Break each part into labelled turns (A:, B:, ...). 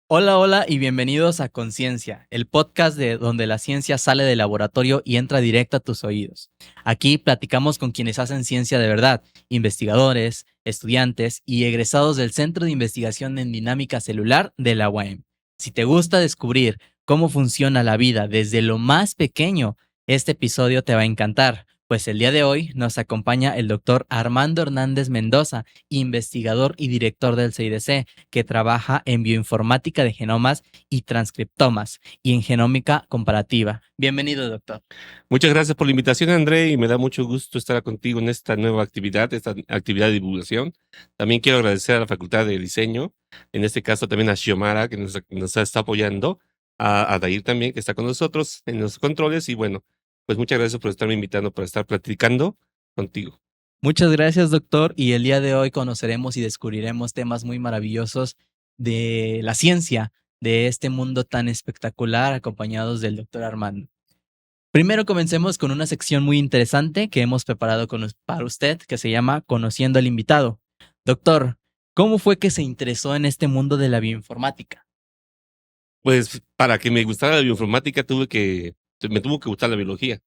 A: Hola, hola y bienvenidos a Conciencia, el podcast de donde la ciencia sale del laboratorio y entra directo a tus oídos. Aquí platicamos con quienes hacen ciencia de verdad, investigadores, estudiantes y egresados del Centro de Investigación en Dinámica Celular de la UAM. Si te gusta descubrir cómo funciona la vida desde lo más pequeño, este episodio te va a encantar, pues el día de hoy nos acompaña el doctor Armando Hernández Mendoza, investigador y director del CIDC, que trabaja en bioinformática de genomas y transcriptomas y en genómica comparativa. Bienvenido, doctor.
B: Muchas gracias por la invitación, André, y me da mucho gusto estar contigo en esta nueva actividad, esta actividad de divulgación. También quiero agradecer a la Facultad de Diseño, en este caso también a Xiomara, que nos está apoyando, a Dair también, que está con nosotros en los controles, y bueno, pues muchas gracias por estarme invitando para estar platicando contigo.
A: Muchas gracias, doctor. Y el día de hoy conoceremos y descubriremos temas muy maravillosos de la ciencia, de este mundo tan espectacular, acompañados del doctor Armando. Primero comencemos con una sección muy interesante que hemos preparado para usted, que se llama Conociendo al invitado. Doctor, ¿cómo fue que se interesó en este mundo de la bioinformática?
B: Pues para que me gustara la bioinformática me tuvo que gustar la biología.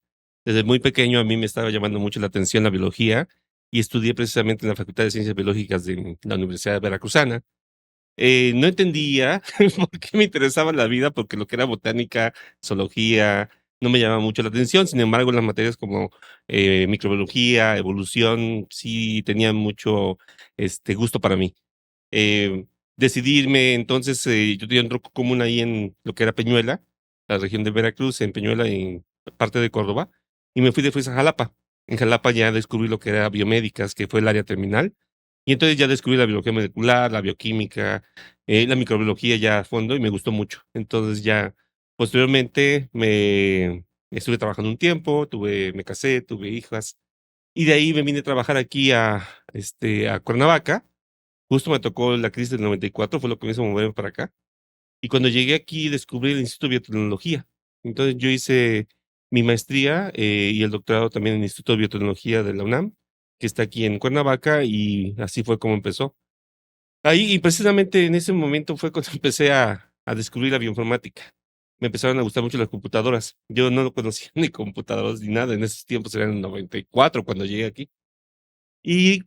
B: Desde muy pequeño a mí me estaba llamando mucho la atención la biología y estudié precisamente en la Facultad de Ciencias Biológicas de la Universidad Veracruzana. No entendía por qué me interesaba la vida, porque lo que era botánica, zoología, no me llamaba mucho la atención. Sin embargo, las materias como microbiología, evolución, sí tenían mucho gusto para mí. Eh, Decidirme, entonces, yo tenía un tronco común ahí en lo que era Peñuela, la región de Veracruz, en Peñuela, en parte de Córdoba, y me fui de fresa a Jalapa. En Jalapa ya descubrí lo que era biomédicas, que fue el área terminal, y entonces ya descubrí la biología molecular, la bioquímica, la microbiología ya a fondo, y me gustó mucho. Entonces ya, posteriormente, me estuve trabajando un tiempo, me casé, tuve hijas, y de ahí me vine a trabajar aquí a Cuernavaca. Justo me tocó la crisis del 94, fue lo que me hizo moverme para acá. Y cuando llegué aquí descubrí el Instituto de Biotecnología. Entonces yo hice mi maestría y el doctorado también en el Instituto de Biotecnología de la UNAM, que está aquí en Cuernavaca, y así fue como empezó. Ahí, y precisamente en ese momento fue cuando empecé a descubrir la bioinformática. Me empezaron a gustar mucho las computadoras. Yo no conocía ni computadoras ni nada. En esos tiempos eran el 94 cuando llegué aquí. Y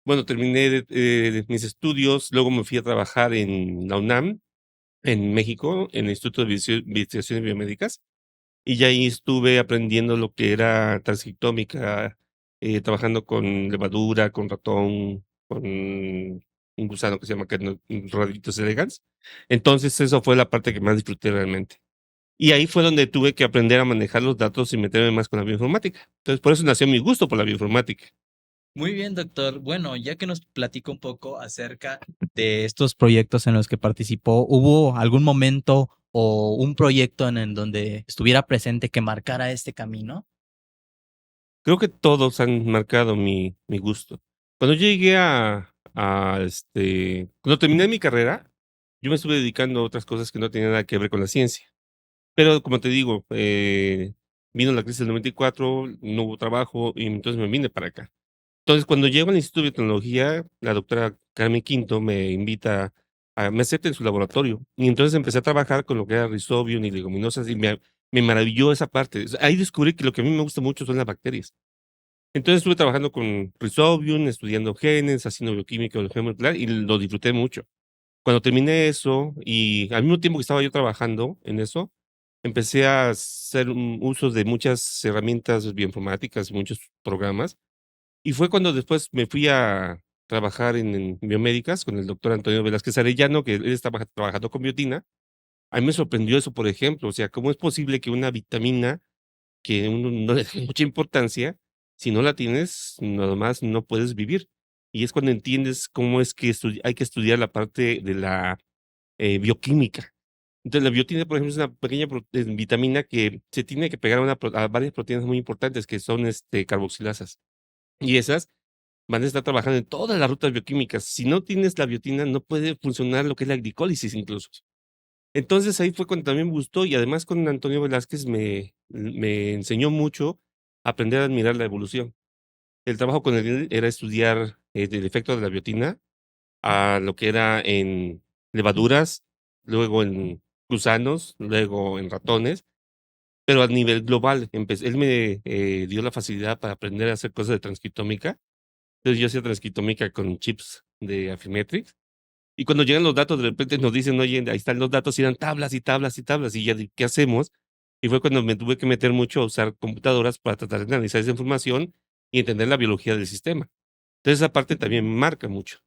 B: bueno, terminé de mis estudios, luego me fui a trabajar en la UNAM, en México, en el Instituto de Investigaciones Biomédicas, y ya ahí estuve aprendiendo lo que era transcriptómica, trabajando con levadura, con ratón, con un gusano que se llama Raditos elegans. Entonces, eso fue la parte que más disfruté realmente. Y ahí fue donde tuve que aprender a manejar los datos y meterme más con la bioinformática. Entonces, por eso nació mi gusto por la bioinformática.
A: Muy bien, doctor. Bueno, ya que nos platica un poco acerca de estos proyectos en los que participó, ¿hubo algún momento o un proyecto en donde estuviera presente que marcara este camino?
B: Creo que todos han marcado mi gusto. Cuando llegué cuando terminé mi carrera, yo me estuve dedicando a otras cosas que no tenían nada que ver con la ciencia. Pero como te digo, vino la crisis del 94, no hubo trabajo y entonces me vine para acá. Entonces, cuando llego al Instituto de Biotecnología, la doctora Carmen Quinto me invita me acepta en su laboratorio. Y entonces empecé a trabajar con lo que era Rhizobium y leguminosas y me maravilló esa parte. O sea, ahí descubrí que lo que a mí me gusta mucho son las bacterias. Entonces estuve trabajando con Rhizobium, estudiando genes, haciendo bioquímica, biología molecular y lo disfruté mucho. Cuando terminé eso y al mismo tiempo que estaba yo trabajando en eso, empecé a hacer un uso de muchas herramientas bioinformáticas, muchos programas, y fue cuando después me fui a trabajar en biomédicas con el doctor Antonio Velázquez Arellano, que él estaba trabajando con biotina. A mí me sorprendió eso, por ejemplo, o sea, ¿cómo es posible que una vitamina que uno no le da mucha importancia, si no la tienes, nada más no puedes vivir? Y es cuando entiendes cómo es que hay que estudiar la parte de la bioquímica. Entonces, la biotina, por ejemplo, es una pequeña vitamina que se tiene que pegar a, a varias proteínas muy importantes que son carboxilasas. Y esas van a estar trabajando en todas las rutas bioquímicas. Si no tienes la biotina, no puede funcionar lo que es la glicólisis incluso. Entonces, ahí fue cuando también me gustó, y además con Antonio Velázquez me enseñó mucho a aprender a admirar la evolución. El trabajo con él era estudiar el efecto de la biotina a lo que era en levaduras, luego en gusanos, luego en ratones, pero a nivel global. Él me dio la facilidad para aprender a hacer cosas de transcriptómica. Entonces yo hacía transcriptómica con chips de Affymetrix. Y cuando llegan los datos, de repente nos dicen, oye, ahí están los datos, y eran tablas y tablas y tablas, y ya, ¿qué hacemos? Y fue cuando me tuve que meter mucho a usar computadoras para tratar de analizar esa información y entender la biología del sistema. Entonces esa parte también me marca mucho.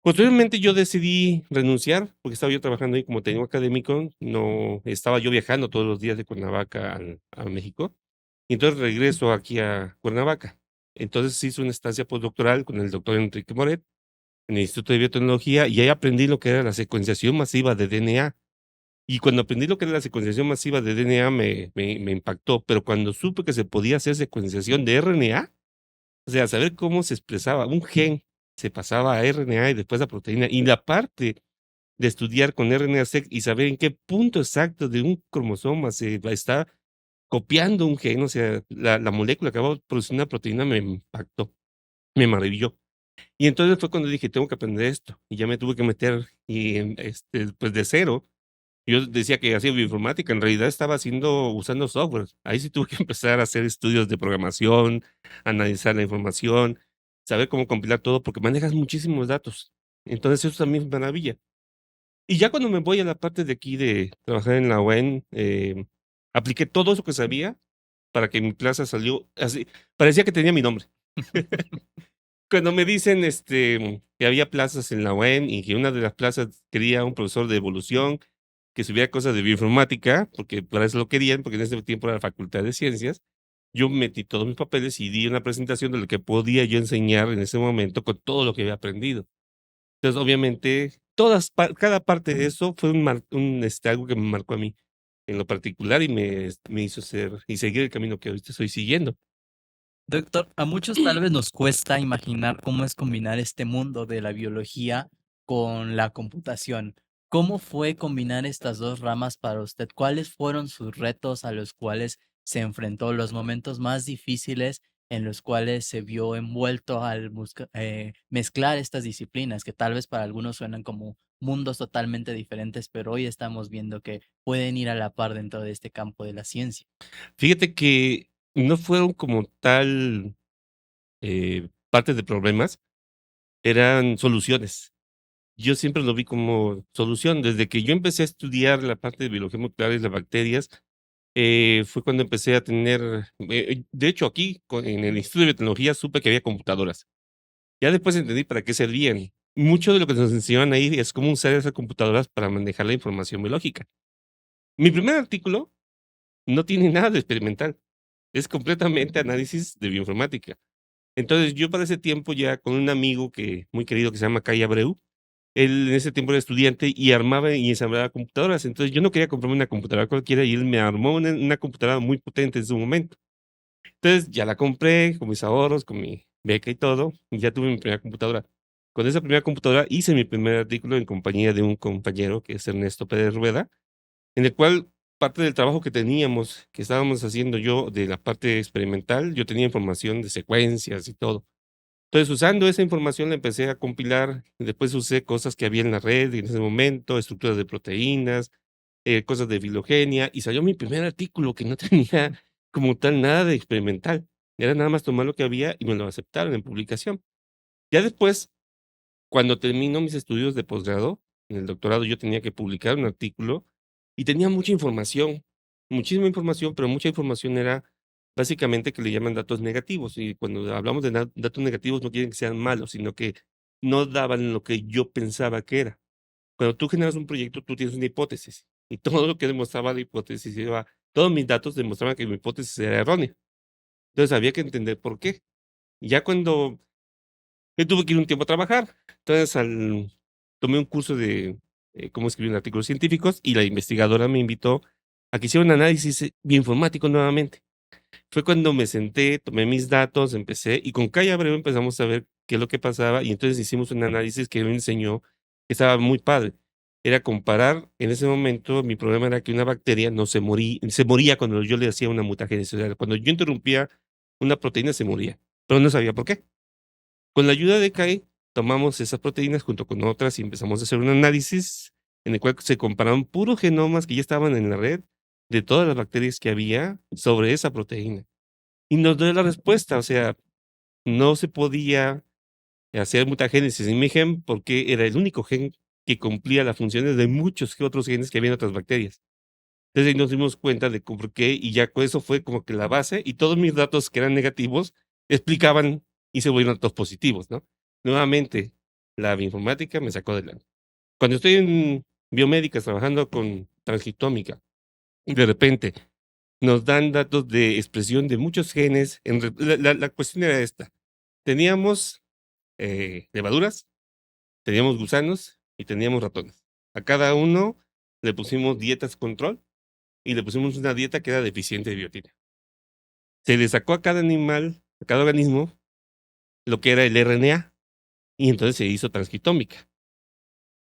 B: Posteriormente yo decidí renunciar, porque estaba yo trabajando ahí como técnico académico, no estaba yo viajando todos los días de Cuernavaca a México, y entonces regreso aquí a Cuernavaca. Entonces hice una estancia postdoctoral con el doctor Enrique Moret en el Instituto de Biotecnología, y ahí aprendí lo que era la secuenciación masiva de DNA. Y cuando aprendí lo que era la secuenciación masiva de DNA me impactó, pero cuando supe que se podía hacer secuenciación de RNA, o sea, saber cómo se expresaba un gen, se pasaba a RNA y después a proteína, y la parte de estudiar con RNA-seq y saber en qué punto exacto de un cromosoma se va a estar copiando un gen, o sea, la molécula que va a producir una proteína me impactó, me maravilló. Y entonces fue cuando dije: "Tengo que aprender esto", y ya me tuve que meter y pues, de cero. Yo decía que hacía bioinformática, en realidad estaba usando software. Ahí sí tuve que empezar a hacer estudios de programación, analizar la información, saber cómo compilar todo, porque manejas muchísimos datos. Entonces, eso también es maravilla. Y ya cuando me voy a la parte de aquí de trabajar en la UAM, apliqué todo eso que sabía para que mi plaza salió así, parecía que tenía mi nombre. Cuando me dicen, que había plazas en la UAM y que una de las plazas quería un profesor de evolución, que supiera cosas de bioinformática, porque para eso lo querían, porque en ese tiempo era la Facultad de Ciencias, yo metí todos mis papeles y di una presentación de lo que podía yo enseñar en ese momento con todo lo que había aprendido. Entonces, obviamente, cada parte de eso fue algo que me marcó a mí en lo particular y me hizo ser y seguir el camino que ahorita estoy siguiendo.
A: Doctor, a muchos tal vez nos cuesta imaginar cómo es combinar este mundo de la biología con la computación. ¿Cómo fue combinar estas dos ramas para usted? ¿Cuáles fueron sus retos a los cuales se enfrentó, los momentos más difíciles en los cuales se vio envuelto al mezclar estas disciplinas, que tal vez para algunos suenan como mundos totalmente diferentes, pero hoy estamos viendo que pueden ir a la par dentro de este campo de la ciencia?
B: Fíjate que no fueron como tal, partes de problemas, eran soluciones. Yo siempre lo vi como solución. Desde que yo empecé a estudiar la parte de biología molecular y las bacterias, fue cuando empecé a tener, de hecho, aquí en el Instituto de Biotecnología supe que había computadoras. Ya después entendí para qué servían. Mucho de lo que nos enseñaban ahí es cómo usar esas computadoras para manejar la información biológica. Mi primer artículo no tiene nada de experimental, es completamente análisis de bioinformática. Entonces, yo para ese tiempo ya con un amigo muy querido que se llama Kai Abreu, él en ese tiempo era estudiante y armaba y ensamblaba computadoras. Entonces, yo no quería comprarme una computadora cualquiera y él me armó una computadora muy potente en su momento. Entonces, ya la compré con mis ahorros, con mi beca y todo, y ya tuve mi primera computadora. Con esa primera computadora hice mi primer artículo en compañía de un compañero que es Ernesto Pérez Rueda, en el cual parte del trabajo que teníamos, que estábamos haciendo yo de la parte experimental, yo tenía información de secuencias y todo. Entonces, usando esa información la empecé a compilar, y después usé cosas que había en la red en ese momento, estructuras de proteínas, cosas de filogenia, y salió mi primer artículo que no tenía como tal nada de experimental. Era nada más tomar lo que había y me lo aceptaron en publicación. Ya después, cuando termino mis estudios de posgrado, en el doctorado yo tenía que publicar un artículo y tenía mucha información, muchísima información, pero mucha información era básicamente que le llaman datos negativos. Y cuando hablamos de datos negativos no quieren que sean malos, sino que no daban lo que yo pensaba que era. Cuando tú generas un proyecto, tú tienes una hipótesis y todo lo que demostraba la hipótesis todos mis datos demostraban que mi hipótesis era errónea. Entonces había que entender por qué. Ya cuando yo tuve que ir un tiempo a trabajar. Entonces, tomé un curso de cómo escribir artículos científicos y la investigadora me invitó a que hiciera un análisis bioinformático nuevamente. Fue cuando me senté, tomé mis datos, empecé y con Calle Abreu empezamos a ver qué es lo que pasaba y entonces hicimos un análisis que me enseñó que estaba muy padre. Era comparar, en ese momento mi problema era que una bacteria no se moría cuando yo le hacía una mutagénesis. O sea, cuando yo interrumpía una proteína se moría, pero no sabía por qué. Con la ayuda de Kai, tomamos esas proteínas junto con otras y empezamos a hacer un análisis en el cual se compararon puros genomas que ya estaban en la red de todas las bacterias que había sobre esa proteína. Y nos dio la respuesta, o sea, no se podía hacer mutagénesis en mi gen porque era el único gen que cumplía las funciones de muchos otros genes que había en otras bacterias. Entonces ahí nos dimos cuenta de por qué y ya con eso fue como que la base y todos mis datos que eran negativos explicaban y se volvieron datos positivos, ¿no? Nuevamente, la bioinformática me sacó adelante. Cuando estoy en biomédicas trabajando con transcriptómica y de repente nos dan datos de expresión de muchos genes, la cuestión era esta. Teníamos levaduras, teníamos gusanos y teníamos ratones. A cada uno le pusimos dietas control y le pusimos una dieta que era deficiente de biotina. Se le sacó a cada animal, a cada organismo, lo que era el RNA y entonces se hizo transcriptómica.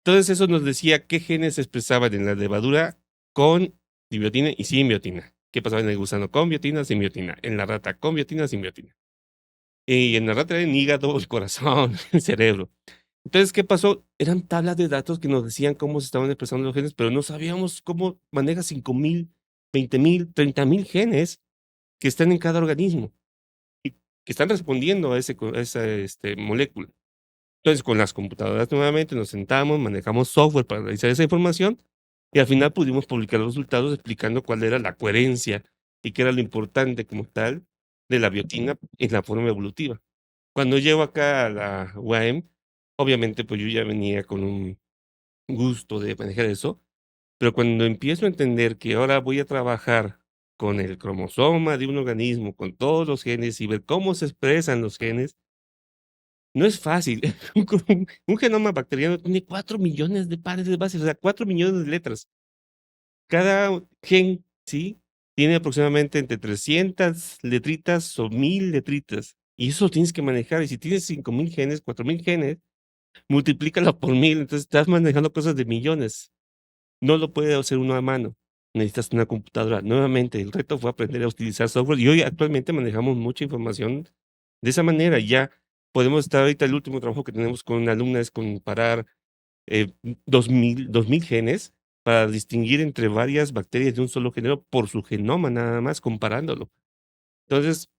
B: Entonces eso nos decía qué genes se expresaban en la levadura con biotina y sin biotina. ¿Qué pasaba en el gusano con biotina, sin biotina? En la rata con biotina, sin biotina. Y en la rata era el hígado, el corazón, el cerebro. Entonces, ¿qué pasó? Eran tablas de datos que nos decían cómo se estaban expresando los genes, pero no sabíamos cómo maneja 5,000, 20,000, 30,000 genes que están en cada organismo y que están respondiendo a esa molécula. Entonces, con las computadoras nuevamente nos sentamos, manejamos software para analizar esa información y al final pudimos publicar los resultados explicando cuál era la coherencia y qué era lo importante como tal de la biotina en la forma evolutiva. Cuando llego acá a la UAM, obviamente pues yo ya venía con un gusto de manejar eso, pero cuando empiezo a entender que ahora voy a trabajar con el cromosoma de un organismo, con todos los genes y ver cómo se expresan los genes, no es fácil. Un genoma bacteriano tiene 4 millones de pares de bases, o sea, 4 millones de letras. Cada gen, ¿sí? Tiene aproximadamente entre 300 letritas o 1000 letritas. Y eso lo tienes que manejar. Y si tienes 5,000 genes, 4,000 genes, multiplícalo por 1000, entonces estás manejando cosas de millones. No lo puede hacer uno a mano. Necesitas una computadora. Nuevamente, el reto fue aprender a utilizar software y hoy actualmente manejamos mucha información de esa manera. Ya podemos estar ahorita, el último trabajo que tenemos con una alumna es comparar 2,000 genes para distinguir entre varias bacterias de un solo género por su genoma nada más, comparándolo. Entonces,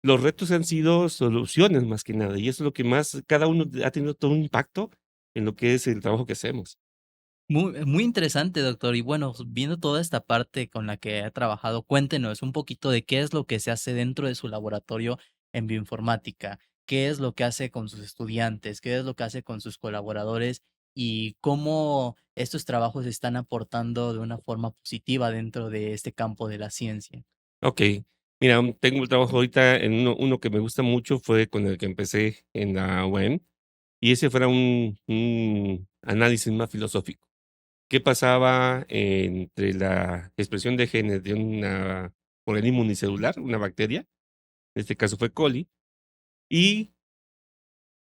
B: los retos han sido soluciones más que nada, y eso es lo que más cada uno ha tenido todo un impacto en lo que es el trabajo que hacemos.
A: Muy interesante, doctor. Y bueno, viendo toda esta parte con la que ha trabajado, cuéntenos un poquito de qué es lo que se hace dentro de su laboratorio en bioinformática, qué es lo que hace con sus estudiantes, qué es lo que hace con sus colaboradores y cómo estos trabajos están aportando de una forma positiva dentro de este campo de la ciencia.
B: Okey. Mira, tengo un trabajo ahorita en uno que me gusta mucho, fue con el que empecé en la UAM, y ese fuera un análisis más filosófico. ¿Qué pasaba entre la expresión de genes de una organismo unicelular, una bacteria, en este caso fue coli, y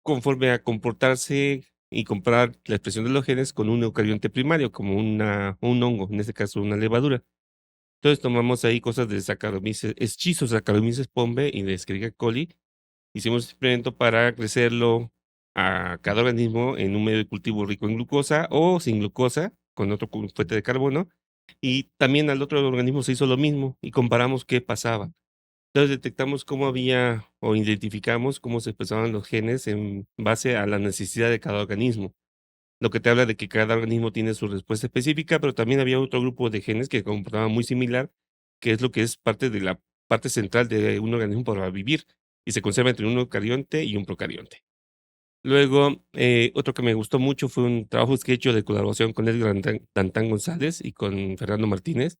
B: conforme a comportarse y comparar la expresión de los genes con un eucarionte primario, como un hongo, en este caso una levadura? Entonces tomamos ahí cosas de Saccharomyces, Saccharomyces pombe y de Escherichia coli. Hicimos un experimento para crecerlo a cada organismo en un medio de cultivo rico en glucosa o sin glucosa, con otro fuente de carbono. Y también al otro organismo se hizo lo mismo y comparamos qué pasaba. Entonces detectamos cómo había o identificamos cómo se expresaban los genes en base a la necesidad de cada organismo. Lo que te habla de que cada organismo tiene su respuesta específica, pero también había otro grupo de genes que se comportaban muy similar, que es lo que es parte de la parte central de un organismo para vivir y se conserva entre un eucarionte y un procarionte. Luego, otro que me gustó mucho fue un trabajo que he hecho de colaboración con Edgar Dantán González y con Fernando Martínez.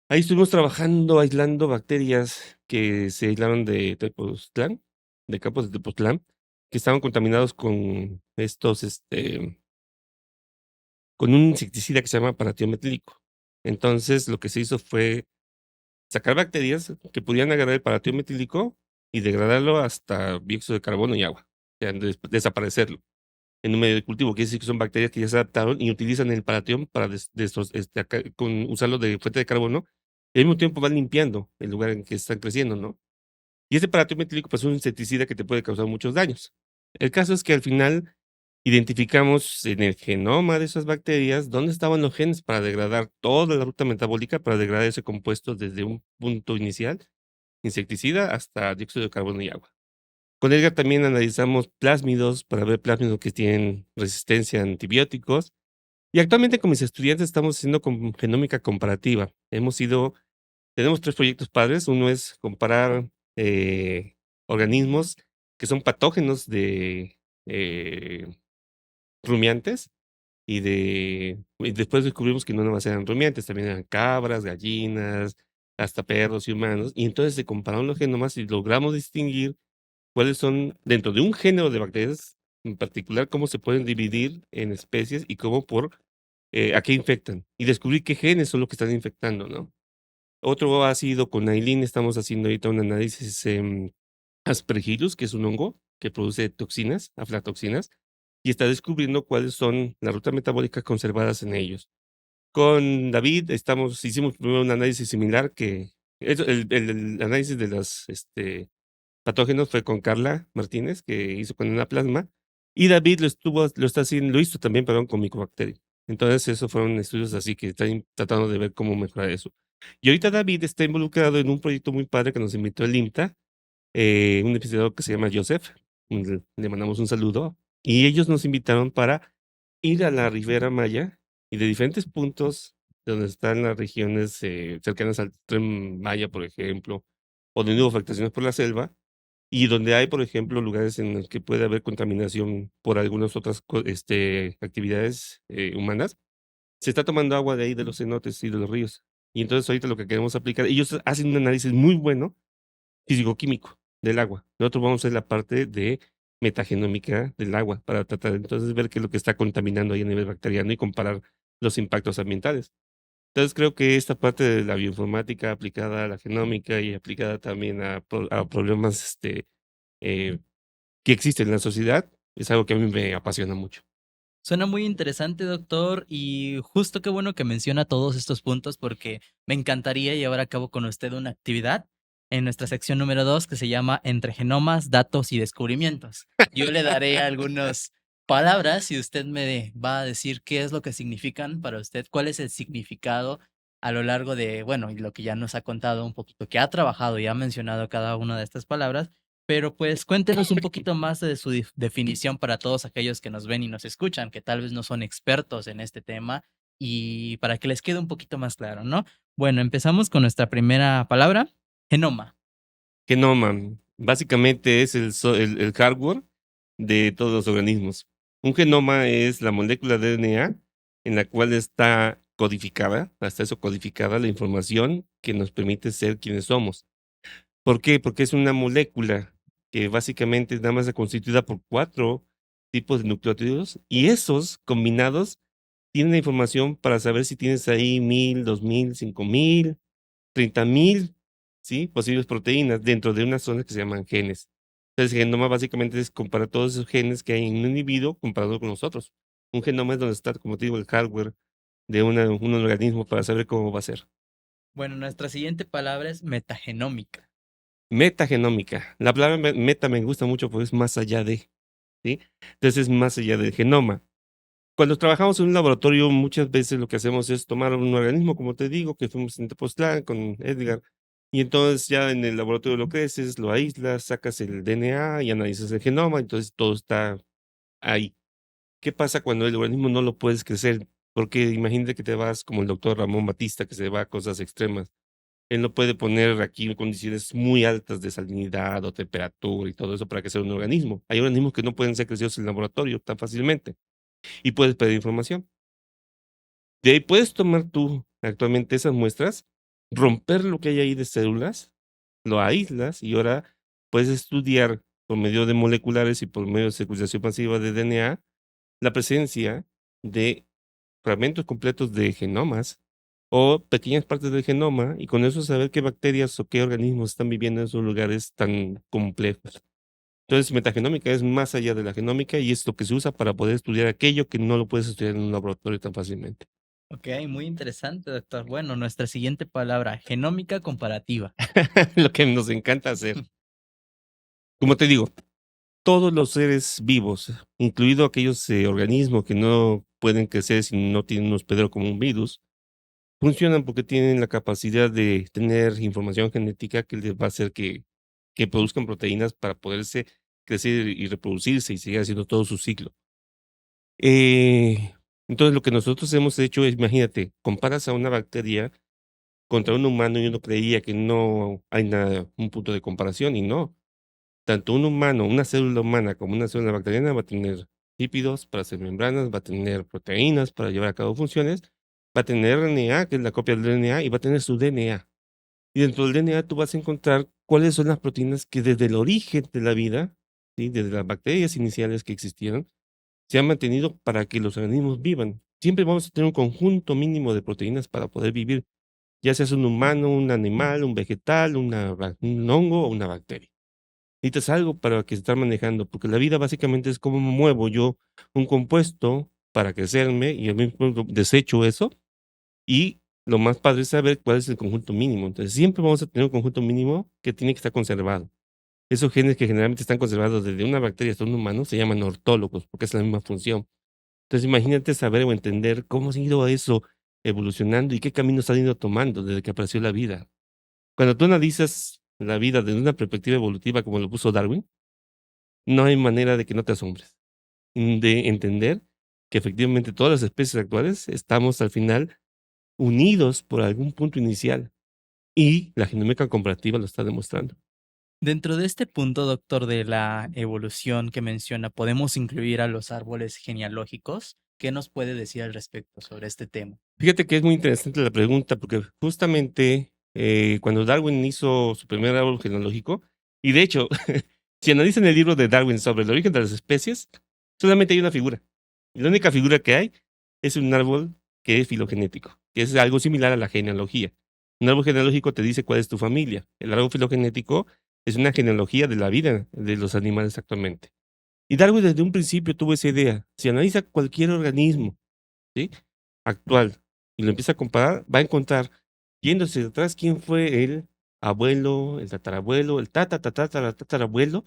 B: Ahí estuvimos trabajando, aislando bacterias que se aislaron de Tepoztlán, de campos de Tepoztlán, que estaban contaminados con estos, con un insecticida que se llama paratiometílico. Entonces, lo que se hizo fue sacar bacterias que podían agarrar el paratiometílico y degradarlo hasta dióxido de carbono y agua, o sea, desaparecerlo en un medio de cultivo. Quiere decir que son bacterias que ya se adaptaron y utilizan el paratión para usarlo de fuente de carbono y al mismo tiempo van limpiando el lugar en que están creciendo, ¿no? Y ese paratiometílico pues, es un insecticida que te puede causar muchos daños. El caso es que al final Identificamos en el genoma de esas bacterias dónde estaban los genes para degradar toda la ruta metabólica, para degradar ese compuesto desde un punto inicial, insecticida, hasta dióxido de carbono y agua. Con Edgar también analizamos plásmidos para ver plásmidos que tienen resistencia a antibióticos. Y actualmente con mis estudiantes estamos haciendo genómica comparativa. Tenemos 3 proyectos padres. Uno es comparar organismos que son patógenos de eh, rumiantes y después descubrimos que no nomás eran rumiantes, también eran cabras, gallinas, hasta perros y humanos. Y entonces se compararon los genomas y logramos distinguir cuáles son, dentro de un género de bacterias en particular, cómo se pueden dividir en especies y cómo a qué infectan. Y descubrir qué genes son los que están infectando, ¿no? Otro ha sido con Aileen, estamos haciendo ahorita un análisis en Aspergillus, que es un hongo que produce toxinas, aflatoxinas, y está descubriendo cuáles son las rutas metabólicas conservadas en ellos. Con David hicimos primero un análisis similar el análisis de los patógenos fue con Carla Martínez, que hizo con Anaplasma, y David lo hizo también, perdón, con Mycobacterium. Entonces, esos fueron estudios así que están tratando de ver cómo mejorar eso. Y ahorita David está involucrado en un proyecto muy padre que nos invitó el INTA, un investigador que se llama Joseph, le mandamos un saludo, y ellos nos invitaron para ir a la Ribera Maya y de diferentes puntos de donde están las regiones cercanas al Tren Maya, por ejemplo, o donde hubo afectaciones por la selva, y donde hay, por ejemplo, lugares en los que puede haber contaminación por algunas otras actividades humanas, se está tomando agua de ahí, de los cenotes y de los ríos. Y entonces ahorita lo que queremos aplicar, ellos hacen un análisis muy bueno físico-químico del agua. Nosotros vamos a hacer la parte de metagenómica del agua para tratar de entonces ver qué es lo que está contaminando ahí a nivel bacteriano y comparar los impactos ambientales. Entonces creo que esta parte de la bioinformática aplicada a la genómica y aplicada también a problemas eh, que existen en la sociedad es algo que a mí me apasiona mucho.
A: Suena muy interesante, doctor, y justo qué bueno que menciona todos estos puntos porque me encantaría llevar a cabo con usted una actividad en nuestra sección número 2 que se llama Entre genomas, datos y descubrimientos. Yo le daré algunas palabras y usted me va a decir qué es lo que significan para usted, cuál es el significado a lo largo de, bueno, y lo que ya nos ha contado un poquito, que ha trabajado y ha mencionado cada una de estas palabras. Pero pues cuéntenos un poquito más de su definición para todos aquellos que nos ven y nos escuchan, que tal vez no son expertos en este tema y para que les quede un poquito más claro, ¿no? Bueno, empezamos con nuestra primera palabra, genoma.
B: Genoma, básicamente es el hardware de todos los organismos. Un genoma es la molécula de DNA en la cual está codificada, hasta eso codificada la información que nos permite ser quienes somos. ¿Por qué? Porque es una molécula que básicamente nada más está constituida por 4 tipos de nucleótidos y esos combinados tienen la información para saber si tienes ahí 1000, 2000, 5000, 30,000, ¿sí? Posibles proteínas dentro de unas zonas que se llaman genes. Entonces, genoma básicamente es comparar todos esos genes que hay en un individuo comparado con nosotros. Un genoma es donde está, como te digo, el hardware de un organismo para saber cómo va a ser.
A: Bueno, nuestra siguiente palabra es metagenómica.
B: Metagenómica. La palabra meta me gusta mucho porque es más allá de, ¿sí? Entonces es más allá del genoma. Cuando trabajamos en un laboratorio, muchas veces lo que hacemos es tomar un organismo, como te digo, que fuimos en Tepoztlán con Edgar, y entonces ya en el laboratorio lo creces, lo aíslas, sacas el DNA y analizas el genoma, entonces todo está ahí. ¿Qué pasa cuando el organismo no lo puedes crecer? Porque imagínate que te vas como el doctor Ramón Batista, que se va a cosas extremas. Él no puede poner aquí condiciones muy altas de salinidad o temperatura y todo eso para que sea un organismo. Hay organismos que no pueden ser crecidos en el laboratorio tan fácilmente y puedes pedir información. De ahí puedes tomar tú actualmente esas muestras, romper lo que hay ahí de células, lo aíslas y ahora puedes estudiar por medio de moleculares y por medio de secuenciación masiva de DNA la presencia de fragmentos completos de genomas o pequeñas partes del genoma y con eso saber qué bacterias o qué organismos están viviendo en esos lugares tan complejos. Entonces, metagenómica es más allá de la genómica y es lo que se usa para poder estudiar aquello que no lo puedes estudiar en un laboratorio tan fácilmente.
A: Ok, muy interesante, doctor. Bueno, nuestra siguiente palabra, genómica comparativa.
B: Lo que nos encanta hacer. Como te digo, todos los seres vivos, incluido aquellos organismos que no pueden crecer si no tienen un hospedero como un virus, funcionan porque tienen la capacidad de tener información genética que les va a hacer que produzcan proteínas para poderse crecer y reproducirse y seguir haciendo todo su ciclo. Entonces, lo que nosotros hemos hecho es, imagínate, comparas a una bacteria contra un humano y uno creía que no hay nada, un punto de comparación y no. Tanto un humano, una célula humana como una célula bacteriana va a tener lípidos para hacer membranas, va a tener proteínas para llevar a cabo funciones, va a tener RNA, que es la copia del DNA, y va a tener su DNA. Y dentro del DNA tú vas a encontrar cuáles son las proteínas que desde el origen de la vida, ¿sí? Desde las bacterias iniciales que existieron, se han mantenido para que los organismos vivan. Siempre vamos a tener un conjunto mínimo de proteínas para poder vivir, ya seas un humano, un animal, un vegetal, un hongo o una bacteria. Necesitas algo para que estar manejando, porque la vida básicamente es cómo muevo yo un compuesto para crecerme y al mismo tiempo desecho eso. Y lo más padre es saber cuál es el conjunto mínimo. Entonces, siempre vamos a tener un conjunto mínimo que tiene que estar conservado. Esos genes que generalmente están conservados desde una bacteria hasta un humano se llaman ortólogos, porque es la misma función. Entonces, imagínate saber o entender cómo ha ido eso evolucionando y qué caminos han ido tomando desde que apareció la vida. Cuando tú analizas la vida desde una perspectiva evolutiva, como lo puso Darwin, no hay manera de que no te asombres, de entender que efectivamente todas las especies actuales estamos al final unidos por algún punto inicial y la genómica comparativa lo está demostrando.
A: Dentro de este punto, doctor, de la evolución que menciona, ¿podemos incluir a los árboles genealógicos? ¿Qué nos puede decir al respecto sobre este tema?
B: Fíjate que es muy interesante la pregunta porque justamente cuando Darwin hizo su primer árbol genealógico, y de hecho, si analizan el libro de Darwin sobre el origen de las especies, solamente hay una figura. Y la única figura que hay es un árbol que es filogenético, que es algo similar a la genealogía. Un árbol genealógico te dice cuál es tu familia. El árbol filogenético es una genealogía de la vida de los animales actualmente. Y Darwin desde un principio tuvo esa idea. Si analiza cualquier organismo, ¿sí? Actual y lo empieza a comparar, va a encontrar, yéndose detrás, quién fue el abuelo, el tatarabuelo, el tatarabuelo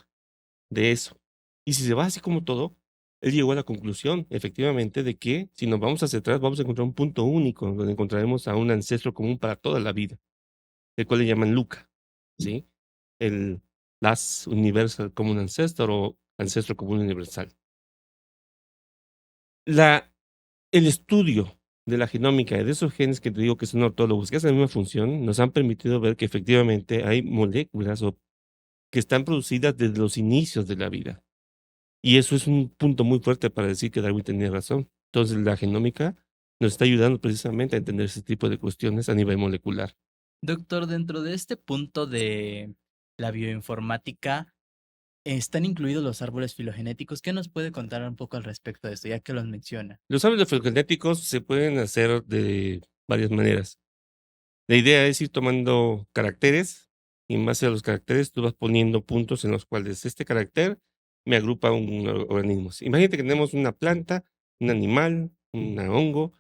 B: de eso. Y si se va así como todo, él llegó a la conclusión, efectivamente, de que si nos vamos hacia atrás, vamos a encontrar un punto único, donde encontraremos a un ancestro común para toda la vida, el cual le llaman Luca, ¿sí? El Last Universal Common Ancestor o Ancestro Común Universal. La El estudio de la genómica y de esos genes que te digo que son ortólogos, que hacen la misma función, nos han permitido ver que efectivamente hay moléculas que están producidas desde los inicios de la vida. Y eso es un punto muy fuerte para decir que Darwin tenía razón. Entonces, la genómica nos está ayudando precisamente a entender ese tipo de cuestiones a nivel molecular.
A: Doctor, dentro de este punto de la bioinformática, ¿están incluidos los árboles filogenéticos? ¿Qué nos puede contar un poco al respecto de esto, ya que los menciona?
B: Los árboles filogenéticos se pueden hacer de varias maneras. La idea es ir tomando caracteres y en base a los caracteres tú vas poniendo puntos en los cuales este carácter me agrupa un organismo. Imagínate que tenemos una planta, un animal, un hongo,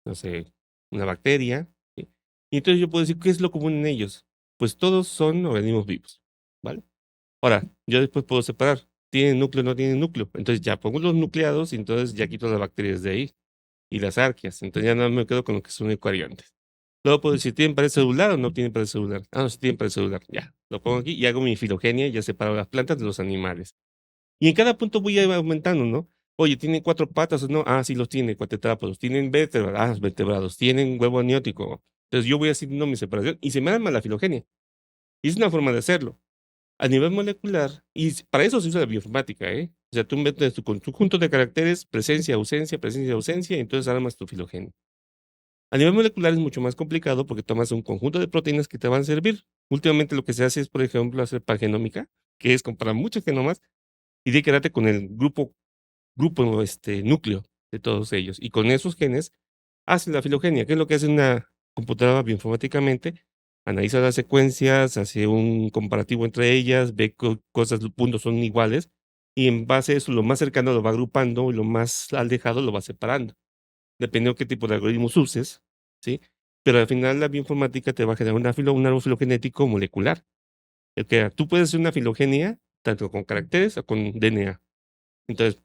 B: no sé, una bacteria, ¿sí? Y entonces yo puedo decir, ¿qué es lo común en ellos? Pues todos son organismos vivos, ¿vale? Ahora, yo después puedo separar, ¿tienen núcleo o no tienen núcleo? Entonces ya pongo los nucleados y entonces ya quito las bacterias de ahí y las arqueas. Entonces ya no me quedo con lo que son eucariontes. Luego puedo decir, ¿tienen pared celular o no tienen pared celular? Ah, no, sí tienen pared celular. Ya, lo pongo aquí y hago mi filogenia y ya separo las plantas de los animales. Y en cada punto voy a ir aumentando, ¿no? Oye, ¿tienen cuatro patas o no? Ah, sí los tiene, cuatretrápodos. ¿Tienen vértebras? Ah, vertebrados. ¿Tienen huevo amniótico? Entonces yo voy haciendo mi separación y se me arma la filogenia. Y es una forma de hacerlo. A nivel molecular, y para eso se usa la bioinformática, ¿eh? O sea, tú metes tu conjunto de caracteres, presencia, ausencia, y entonces armas tu filogenia. A nivel molecular es mucho más complicado porque tomas un conjunto de proteínas que te van a servir. Últimamente lo que se hace es, por ejemplo, hacer pangenómica, que es comparar muchos genomas y de quedarte con el núcleo de todos ellos. Y con esos genes hace la filogenia, que es lo que hace una computadora bioinformáticamente. Analiza las secuencias, hace un comparativo entre ellas, ve cosas, los puntos son iguales, y en base a eso, lo más cercano lo va agrupando y lo más alejado lo va separando dependiendo qué tipo de algoritmos uses, ¿sí? Pero al final la bioinformática te va a generar un árbol filogenético molecular. Que tú puedes hacer una filogenia tanto con caracteres o con DNA. Entonces,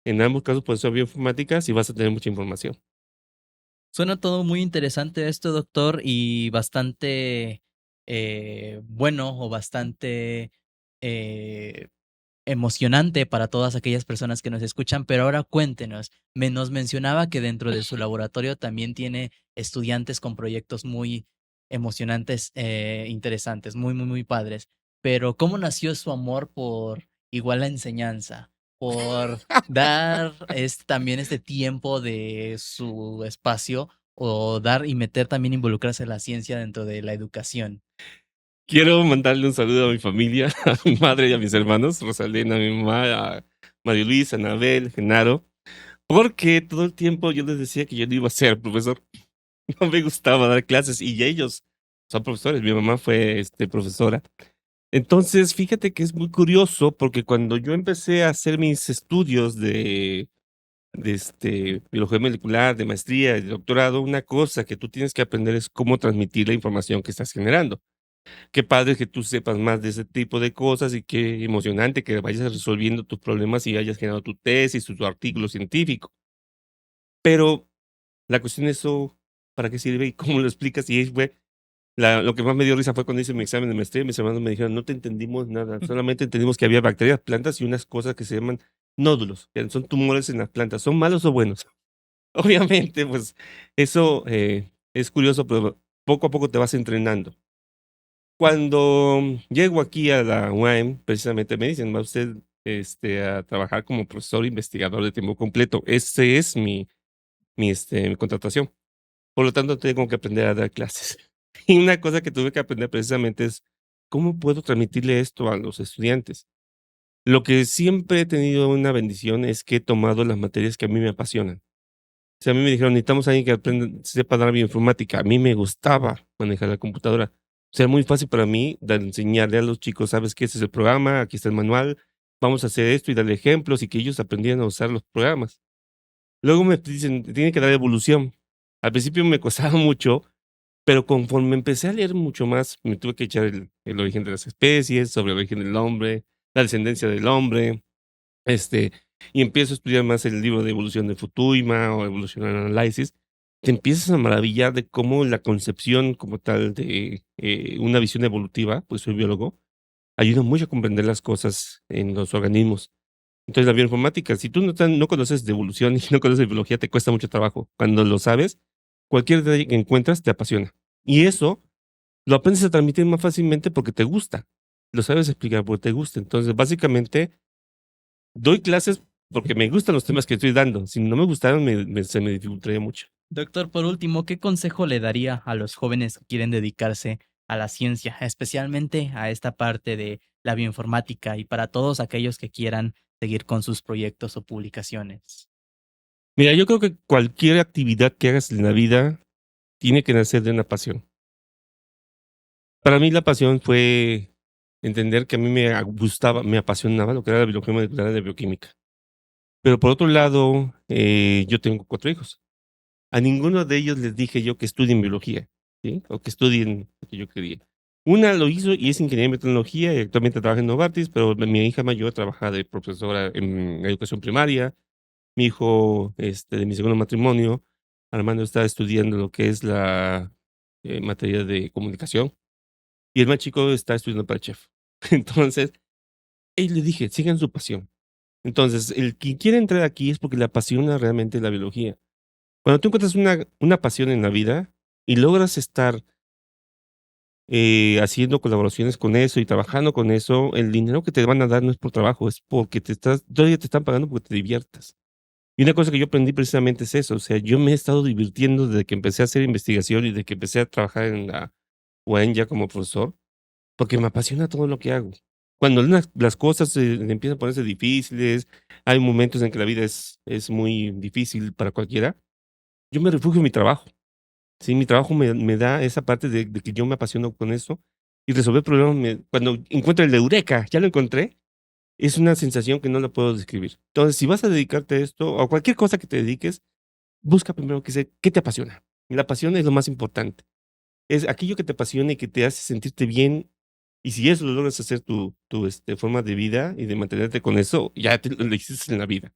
B: en ambos casos, puede ser bioinformática, si vas a tener mucha información.
A: Suena todo muy interesante esto, doctor, y bastante bueno o bastante eh, emocionante para todas aquellas personas que nos escuchan, pero ahora cuéntenos, nos mencionaba que dentro de su laboratorio también tiene estudiantes con proyectos muy emocionantes, interesantes, muy padres, pero ¿cómo nació su amor por igual la enseñanza? Por dar también este tiempo de su espacio o dar y meter también involucrarse la ciencia dentro de la educación.
B: Quiero mandarle un saludo a mi familia, a mi madre y a mis hermanos, Rosalena, a mi mamá, a María Luisa, Anabel, Genaro, porque todo el tiempo yo les decía que yo no iba a ser profesor. No me gustaba dar clases y ellos son profesores. Mi mamá fue profesora. Entonces, fíjate que es muy curioso porque cuando yo empecé a hacer mis estudios de biología molecular, de maestría, de doctorado, una cosa que tú tienes que aprender es cómo transmitir la información que estás generando. Qué padre que tú sepas más de ese tipo de cosas y qué emocionante que vayas resolviendo tus problemas y hayas generado tu tesis, tu artículo científico. Pero la cuestión es eso, ¿para qué sirve y cómo lo explicas? Y ahí fue lo que más me dio risa fue cuando hice mi examen de maestría, mis hermanos me dijeron: "No te entendimos nada, solamente entendimos que había bacterias, plantas y unas cosas que se llaman nódulos, que son tumores en las plantas, ¿son malos o buenos?". Obviamente, pues, eso, es curioso, pero poco a poco te vas entrenando. Cuando llego aquí a la UAM, precisamente me dicen: "Va usted, a trabajar como profesor investigador de tiempo completo". Ese es mi contratación. Por lo tanto, tengo que aprender a dar clases. Y una cosa que tuve que aprender precisamente es, ¿cómo puedo transmitirle esto a los estudiantes? Lo que siempre he tenido una bendición es que he tomado las materias que a mí me apasionan. Si a mí me dijeron: "Necesitamos a alguien que aprenda sepa dar bioinformática", a mí me gustaba manejar la computadora. O sea, muy fácil para mí enseñarle a los chicos: "¿Sabes qué? Este es el programa, aquí está el manual, vamos a hacer esto", y darle ejemplos y que ellos aprendieran a usar los programas. Luego me dicen: "Tiene que dar evolución". Al principio me costaba mucho, pero conforme empecé a leer mucho más, me tuve que echar el origen de las especies, sobre el origen del hombre, la descendencia del hombre, este, y empiezo a estudiar más el libro de Evolución de Futuyma o Evolutionary Analysis, te empiezas a maravillar de cómo la concepción como tal de, una visión evolutiva, pues soy biólogo, ayuda mucho a comprender las cosas en los organismos. Entonces, la bioinformática, si tú no conoces de evolución y no conoces de biología, te cuesta mucho trabajo. Cuando lo sabes, cualquier detalle que encuentras te apasiona. Y eso lo aprendes a transmitir más fácilmente porque te gusta. Lo sabes explicar porque te gusta. Entonces, básicamente, doy clases porque me gustan los temas que estoy dando. Si no me gustaran, se me dificultaría mucho.
A: Doctor, por último, ¿qué consejo le daría a los jóvenes que quieren dedicarse a la ciencia, especialmente a esta parte de la bioinformática y para todos aquellos que quieran seguir con sus proyectos o publicaciones?
B: Mira, yo creo que cualquier actividad que hagas en la vida tiene que nacer de una pasión. Para mí la pasión fue entender que a mí gustaba, me apasionaba lo que era la biología molecular de bioquímica. Pero por otro lado, yo tengo 4 hijos. A ninguno de ellos les dije yo que estudien biología, ¿sí? O que estudien lo que yo quería. Una lo hizo y es ingeniera en tecnología y actualmente trabaja en Novartis, pero mi hija mayor trabaja de profesora en educación primaria. Mi hijo, de mi segundo matrimonio, Armando, está estudiando lo que es la, materia de comunicación, y el más chico está estudiando para chef. Entonces, le dije: "Sigan su pasión". Entonces, el quien quiere entrar aquí es porque le apasiona realmente la biología. Cuando tú encuentras una pasión en la vida y logras estar, haciendo colaboraciones con eso y trabajando con eso, el dinero que te van a dar no es por trabajo, es porque todavía te están pagando porque te diviertas. Y una cosa que yo aprendí precisamente es eso, o sea, yo me he estado divirtiendo desde que empecé a hacer investigación y desde que empecé a trabajar en la UAM ya como profesor, porque me apasiona todo lo que hago. Cuando las cosas, empiezan a ponerse difíciles, hay momentos en que la vida es muy difícil para cualquiera, yo me refugio en mi trabajo. Sí, mi trabajo me da esa parte de que yo me apasiono con eso y resolver problemas cuando encuentro el eureka, ya lo encontré, es una sensación que no la puedo describir. Entonces, si vas a dedicarte a esto, o a cualquier cosa que te dediques, busca primero qué te apasiona. Y la pasión es lo más importante. Es aquello que te apasiona y que te hace sentirte bien Y si eso lo logras hacer tu forma de vida y de mantenerte con eso, ya lo hiciste en la vida.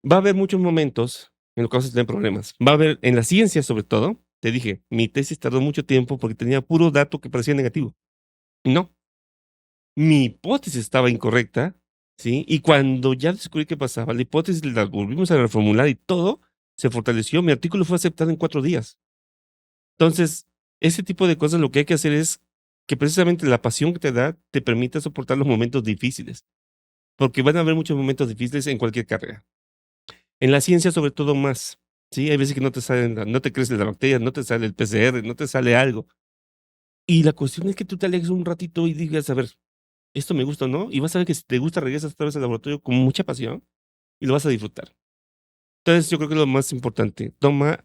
B: Va a haber muchos momentos en los que vas a tener problemas. Va a haber, en la ciencia sobre todo, te dije, mi tesis tardó mucho tiempo porque tenía puro dato que parecía negativo. No, mi hipótesis estaba incorrecta, ¿sí? Y cuando ya descubrí qué pasaba, la hipótesis la volvimos a reformular y todo se fortaleció. Mi artículo fue aceptado en 4 días. Entonces, ese tipo de cosas lo que hay que hacer es que precisamente la pasión que te da te permita soportar los momentos difíciles, porque van a haber muchos momentos difíciles en cualquier carrera. En la ciencia, sobre todo más, ¿sí? Hay veces que no te salen, no te crece la bacteria, no te sale el PCR, no te sale algo. Y la cuestión es que tú te alejes un ratito y digas, a ver, esto me gusta o no, y vas a ver que si te gusta, regresas otra vez al laboratorio con mucha pasión y lo vas a disfrutar. Entonces, yo creo que es lo más importante. Toma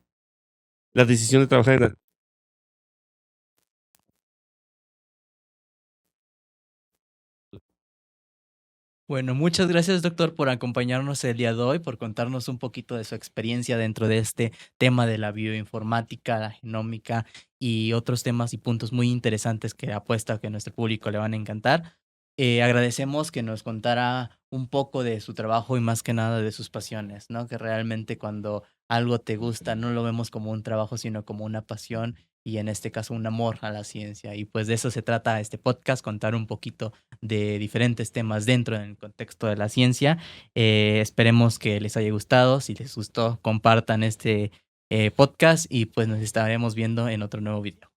B: la decisión de trabajar en la.
A: Bueno, muchas gracias, doctor, por acompañarnos el día de hoy, por contarnos un poquito de su experiencia dentro de este tema de la bioinformática, la genómica y otros temas y puntos muy interesantes que apuesto a que a nuestro público le van a encantar. Agradecemos que nos contara un poco de su trabajo y más que nada de sus pasiones, ¿no? Que realmente cuando algo te gusta no lo vemos como un trabajo, sino como una pasión y en este caso un amor a la ciencia. Y pues de eso se trata este podcast, contar un poquito de diferentes temas dentro del contexto de la ciencia. Esperemos que les haya gustado. Si les gustó, compartan este podcast y pues nos estaremos viendo en otro nuevo video.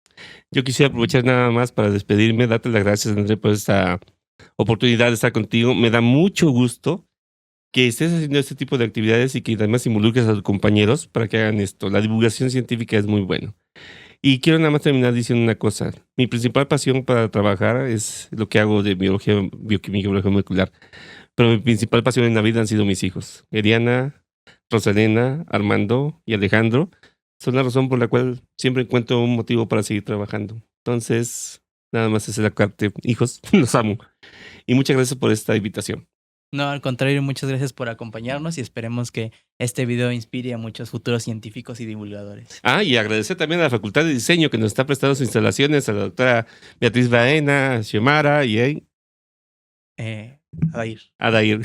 B: Yo quisiera aprovechar nada más para despedirme, darte las gracias, André, por esta oportunidad de estar contigo. Me da mucho gusto que estés haciendo este tipo de actividades y que además involucres a tus compañeros para que hagan esto. La divulgación científica es muy bueno. Y quiero nada más terminar diciendo una cosa. Mi principal pasión para trabajar es lo que hago de biología, bioquímica y biología molecular. Pero mi principal pasión en la vida han sido mis hijos. Eliana, Rosalena, Armando y Alejandro son la razón por la cual siempre encuentro un motivo para seguir trabajando. Entonces, nada más es la parte. Hijos, los amo. Y muchas gracias por esta invitación.
A: No, al contrario, muchas gracias por acompañarnos y esperemos que este video inspire a muchos futuros científicos y divulgadores.
B: Y agradecer también a la Facultad de Diseño que nos está prestando sus instalaciones, a la doctora Beatriz Baena, a Xiomara y
A: A ir.
B: a Dair.